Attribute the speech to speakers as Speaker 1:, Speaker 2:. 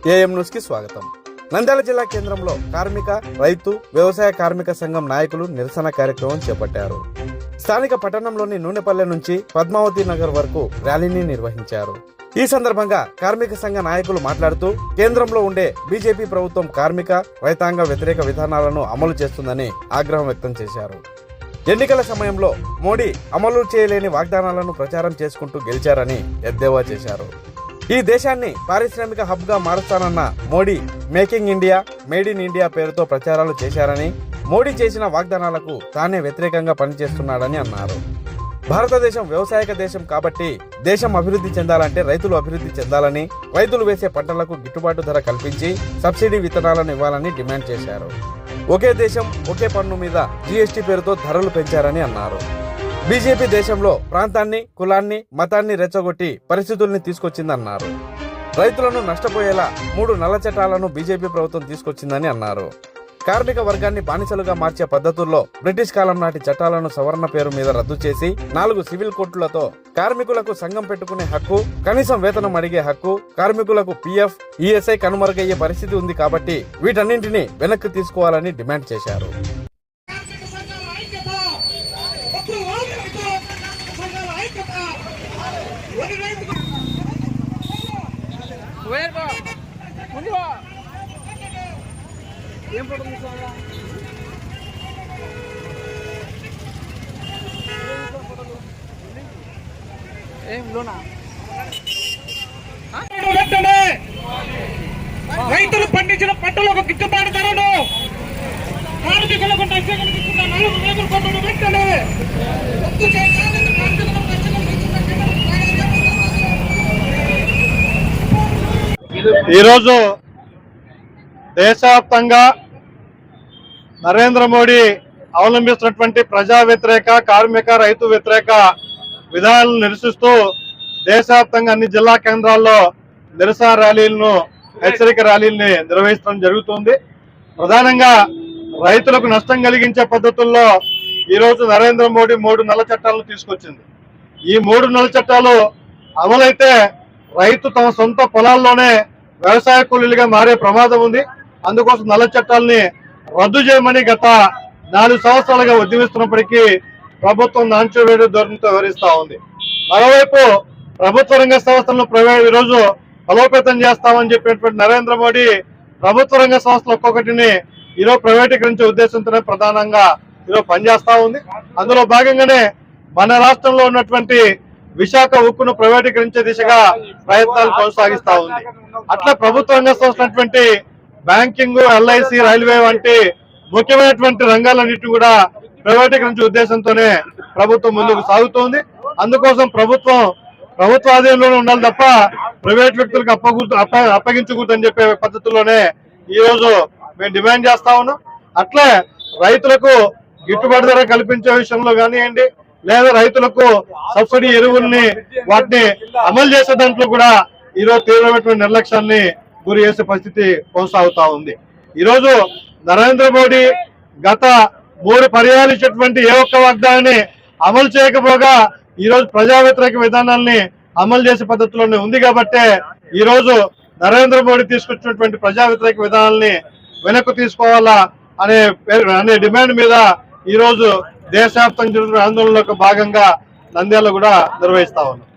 Speaker 1: AM news కి స్వాగతం. నంద్యాల జిల్లా కేంద్రంలో కార్మిక, రైతు, వ్యవసాయ కార్మిక సంఘం నాయకులు నిరసన కార్యక్రమం చేపట్టారు. స్థానిక పట్టణంలోని నూనెపల్లె నుంచి పద్మావతి నగర్ వరకు ర్యాలీని నిర్వహించారు. ఈ సందర్భంగా కార్మిక సంఘ నాయకులు మాట్లాడుతూ కేంద్రంలో ఉండే బీజేపీ ప్రభుత్వం కార్మిక, రైతాంగ వ్యతిరేక విధానాలను అమలు చేస్తుందని ఆగ్రహం వ్యక్తం చేశారు. ఎన్నికల సమయంలో మోడీ అమలు చేయలేని వాగ్దానాలను ప్రచారం చేసుకుంటూ గెలిచారని ఎద్దేవా చేశారు. ఈ దేశాన్ని పారిశ్రామిక హబ్ గా మారుస్తానన్న Modi make in India, made in India పేరుతో ప్రచారాలు చేశారని, మోడీ చేసిన వాగ్దానాలకు తానే వ్యతిరేకంగా పనిచేస్తున్నాడని అన్నారు. భారతదేశం వ్యవసాయక దేశం కాబట్టి దేశం అభివృద్ధి చెందాలంటే రైతులు అభివృద్ధి చెందాలని, రైతులు వేసే పంటలకు గిట్టుబాటు ధర కల్పించి సబ్సిడీ విత్తనాలను ఇవ్వాలని డిమాండ్ చేశారు. ఒకే దేశం ఒకే పన్ను మీద జీఎస్టీ పేరుతో ధరలు పెంచారని అన్నారు. బీజేపీ దేశంలో ప్రాంతాన్ని, కులాన్ని, మతాన్ని రెచ్చగొట్టి పరిస్థితుల్ని తీసుకొచ్చిందన్నారు. రైతులను నష్టపోయేలా 3 నల్ల చట్టాలను బీజేపీ ప్రభుత్వం తీసుకొచ్చిందని అన్నారు. కార్మిక వర్గాన్ని బానిసలుగా మార్చే పద్ధతుల్లో బ్రిటిష్ కాలం నాటి చట్టాలను సవరణ పేరు మీద రద్దు చేసి 4 సివిల్ కోర్టులతో కార్మికులకు సంఘం పెట్టుకునే హక్కు, కనీసం వేతనం అడిగే హక్కు, కార్మికులకు పీఎఫ్, ఈఎస్ఐ కనుమరుగయ్యే పరిస్థితి ఉంది కాబట్టి వీటన్నింటినీ వెనక్కి తీసుకోవాలని డిమాండ్ చేశారు.
Speaker 2: రైతులు పండించిన పంటలకు గిట్టుబాటు ధరను కార్మికులకు వెంటనే
Speaker 3: ఈరోజు దేశవ్యాప్తంగా నరేంద్ర మోడీ అవలంబిస్తున్నటువంటి ప్రజా వ్యతిరేక, కార్మిక, రైతు వ్యతిరేక విధానాలను నిరసిస్తూ దేశవ్యాప్తంగా అన్ని జిల్లా కేంద్రాల్లో నిరసన ర్యాలీలను, హెచ్చరిక ర్యాలీల్ని నిర్వహించడం జరుగుతుంది. ప్రధానంగా రైతులకు నష్టం కలిగించే పద్ధతుల్లో ఈరోజు నరేంద్ర మోడీ 3 నల్ల చట్టాలను తీసుకొచ్చింది. ఈ 3 నల్ల చట్టాలు అమలైతే రైతు తమ సొంత పొలాల్లోనే వ్యవసాయ కూలీలుగా మారే ప్రమాదం ఉంది. అందుకోసం నల్ల చట్టాలని రద్దు చేయమని గత 4 సంవత్సరాలుగా ఉద్యమిస్తున్నప్పటికీ ప్రభుత్వం నాంచోవేడు ధోరణితో వ్యవహరిస్తా ఉంది. మరోవైపు ప్రభుత్వ రంగ సంస్థలను ఈరోజు బలోపేతం చేస్తామని చెప్పినటువంటి నరేంద్ర మోడీ ప్రభుత్వ రంగ సంస్థలు ఒక్కొక్కటిని ఈరోజు ప్రైవేటీకరించే ఉద్దేశంతోనే ప్రధానంగా ఈరోజు పనిచేస్తా ఉంది. అందులో భాగంగానే మన రాష్ట్రంలో ఉన్నటువంటి విశాఖ ఉక్కును ప్రైవేటీకరించే దిశగా ప్రయత్నాలు కొనసాగిస్తా ఉంది. అట్లా ప్రభుత్వ రంగ సంస్థలైనటువంటి బ్యాంకింగ్, ఎల్ఐసి, రైల్వే వంటి ముఖ్యమైనటువంటి రంగాలన్నింటినీ కూడా ప్రైవేటీకరించే ఉద్దేశంతోనే ప్రభుత్వం ముందుకు సాగుతోంది. అందుకోసం ప్రభుత్వ ఆధీనంలోనే ఉండాలి తప్ప ప్రైవేట్ వ్యక్తులకు అప్పగించకూడదని చెప్పే పద్ధతిలోనే ఈ రోజు మేము డిమాండ్ చేస్తా ఉన్నాం. అట్లే రైతులకు గిట్టుబాటు ధర కల్పించే విషయంలో కానివ్వండి, లేదా రైతులకు సబ్సిడీ ఎరువుల్ని వాటిని అమలు చేసే దాంట్లో కూడా ఈరోజు తీవ్రమైనటువంటి నిర్లక్ష్యాన్ని గురి చేసే పరిస్థితి కొనసాగుతా ఉంది. ఈరోజు నరేంద్ర మోడీ గత 3 పర్యాలు ఇచ్చినటువంటి ఏ ఒక్క వాగ్దానాన్ని అమలు చేయకపోగా ఈరోజు ప్రజా వ్యతిరేక విధానాల్ని అమలు చేసే పద్ధతిలోనే ఉంది. కాబట్టే ఈరోజు నరేంద్ర మోడీ తీసుకొచ్చినటువంటి ప్రజా వ్యతిరేక విధానాల్ని వెనక్కు తీసుకోవాలా అనే డిమాండ్ మీద ఈరోజు దేశవ్యాప్తంగా జరుగుతున్న ఆందోళనలో భాగంగా నంద్యాల కూడా నిర్వహిస్తా ఉన్నాం.